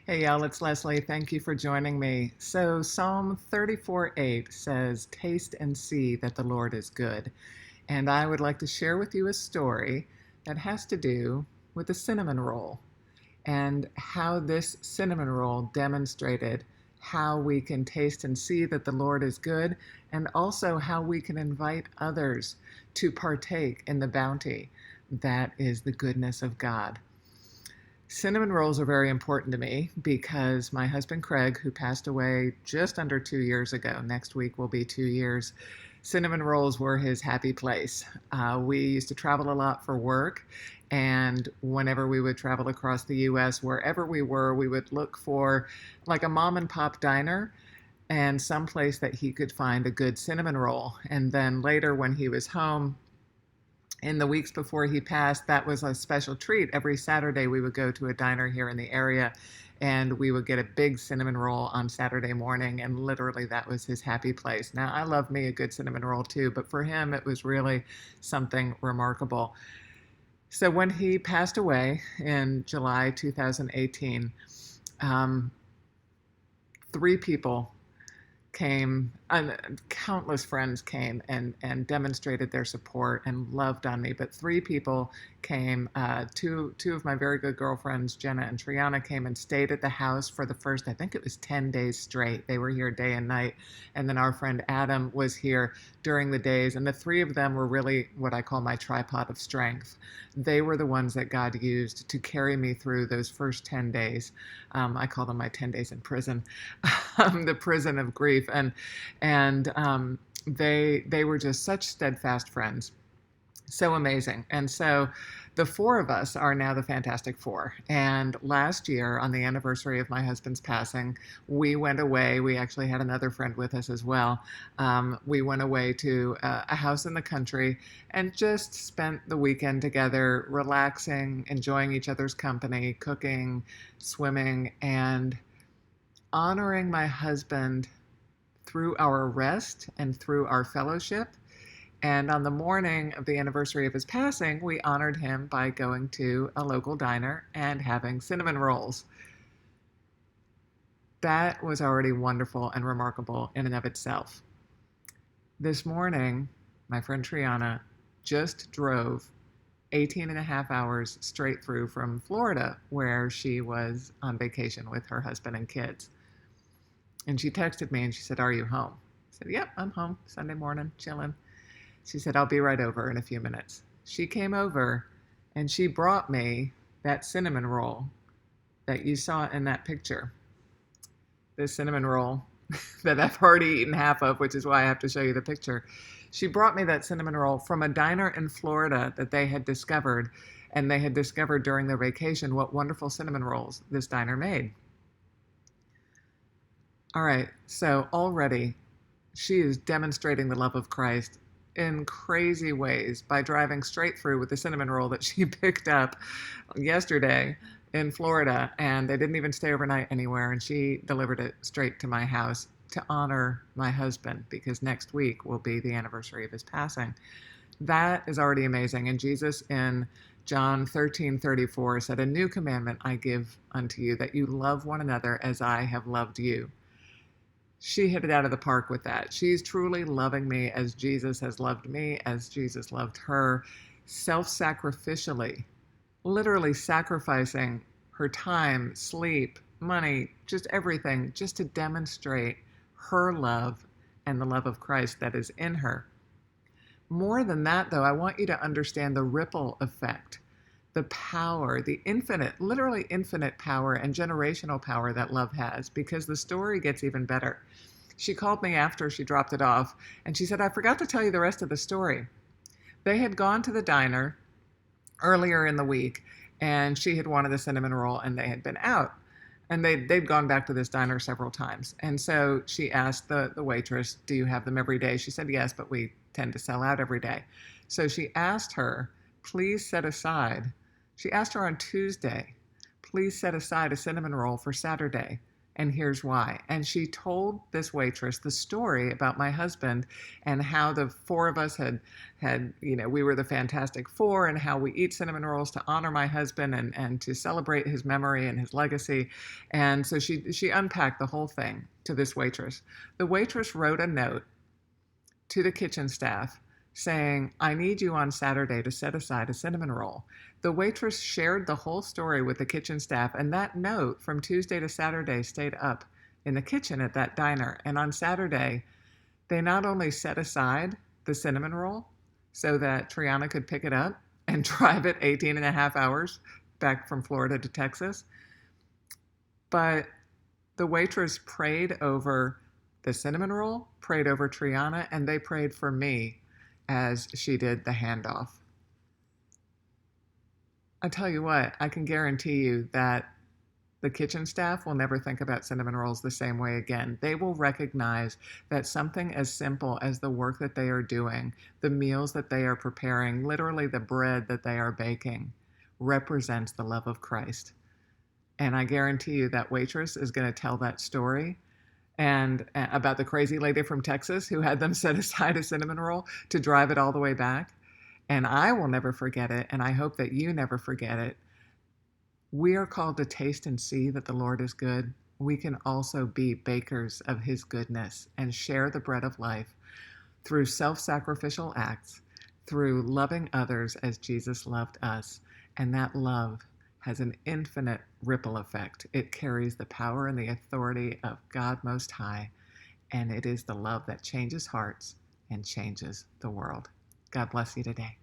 Hey, y'all, it's Leslie. Thank you for joining me. So, Psalm 34:8 says, "Taste and see that the Lord is good." And I would like to share with you a story that has to do with the cinnamon roll and how this cinnamon roll demonstrated how we can taste and see that the Lord is good, and also how we can invite others to partake in the bounty that is the goodness of God. Cinnamon rolls are very important to me because my husband Craig, who passed away just under 2 years ago, next week will be 2 years, cinnamon rolls were his happy place. We used to travel a lot for work, and whenever we would travel across the US, wherever we were, we would look for like a mom and pop diner and some place that he could find a good cinnamon roll. And then later, when he was home, in the weeks before he passed, that was a special treat. Every Saturday, we would go to a diner here in the area and we would get a big cinnamon roll on Saturday morning. And literally, that was his happy place. Now, I love me a good cinnamon roll too, but for him, it was really something remarkable. So, when he passed away in July 2018, um, three people came, countless friends came and demonstrated their support and loved on me. But three people came. Two of my very good girlfriends, Jenna and Triana, came and stayed at the house for the first, I think it was 10 days straight. They were here day and night. And then our friend Adam was here during the days. And the three of them were really what I call my tripod of strength. They were the ones that God used to carry me through those first 10 days. I call them my 10 days in prison, the prison of grief. And they were just such steadfast friends, so amazing. And so the four of us are now the Fantastic Four. And last year, on the anniversary of my husband's passing, we went away. We actually had another friend with us as well. We went away to a house in the country and just spent the weekend together, relaxing, enjoying each other's company, cooking, swimming, and honoring my husband through our rest and through our fellowship. And on the morning of the anniversary of his passing, we honored him by going to a local diner and having cinnamon rolls. That was already wonderful and remarkable in and of itself. This morning, my friend Triana just drove 18 and a half hours straight through from Florida, where she was on vacation with her husband and kids. And she texted me and she said, "Are you home?" I said, "Yep, I'm home, Sunday morning, chilling." She said, "I'll be right over in a few minutes." She came over and she brought me that cinnamon roll that you saw in that picture. This cinnamon roll that I've already eaten half of, which is why I have to show you the picture. She brought me that cinnamon roll from a diner in Florida that they had discovered, and they had discovered during their vacation what wonderful cinnamon rolls this diner made. All right, so already she is demonstrating the love of Christ in crazy ways by driving straight through with the cinnamon roll that she picked up yesterday in Florida. And they didn't even stay overnight anywhere. And she delivered it straight to my house to honor my husband, because next week will be the anniversary of his passing. That is already amazing. And Jesus in John 13:34 said, "A new commandment I give unto you, that you love one another as I have loved you." She hit it out of the park with that. She's truly loving me as Jesus has loved me, as Jesus loved her, self-sacrificially, literally sacrificing her time, sleep, money, just everything, just to demonstrate her love and the love of Christ that is in her. More than that, though, I want you to understand the ripple effect, the power, the infinite, literally infinite power and generational power that love has, because the story gets even better. She called me after she dropped it off, and she said, "I forgot to tell you the rest of the story." They had gone to the diner earlier in the week, and she had wanted a cinnamon roll, and they had been out. And they'd gone back to this diner several times. And so she asked the waitress, "Do you have them every day?" She said, "Yes, but we tend to sell out every day." So she asked her, please set aside, she asked her on Tuesday, please set aside a cinnamon roll for Saturday. And here's why. And she told this waitress the story about my husband and how the four of us had, we were the Fantastic Four, and how we eat cinnamon rolls to honor my husband and to celebrate his memory and his legacy. And so she unpacked the whole thing to this waitress. The waitress wrote a note to the kitchen staff saying, I need you on Saturday to set aside a cinnamon roll. The waitress shared the whole story with the kitchen staff, and that note from Tuesday to Saturday stayed up in the kitchen at that diner. And on Saturday, they not only set aside the cinnamon roll so that Triana could pick it up and drive it 18 and a half hours back from Florida to Texas, but the waitress prayed over the cinnamon roll, prayed over Triana, and they prayed for me as she did the handoff. I tell you what, I can guarantee you that the kitchen staff will never think about cinnamon rolls the same way again. They will recognize that something as simple as the work that they are doing, the meals that they are preparing, literally the bread that they are baking, represents the love of Christ. And I guarantee you that waitress is going to tell that story and about the crazy lady from Texas who had them set aside a cinnamon roll to drive it all the way back. And I will never forget it, and I hope that you never forget it. We are called to taste and see that the Lord is good. We can also be bakers of his goodness and share the bread of life through self-sacrificial acts, through loving others as Jesus loved us. And that love has an infinite ripple effect. It carries the power and the authority of God Most High, and it is the love that changes hearts and changes the world. God bless you today.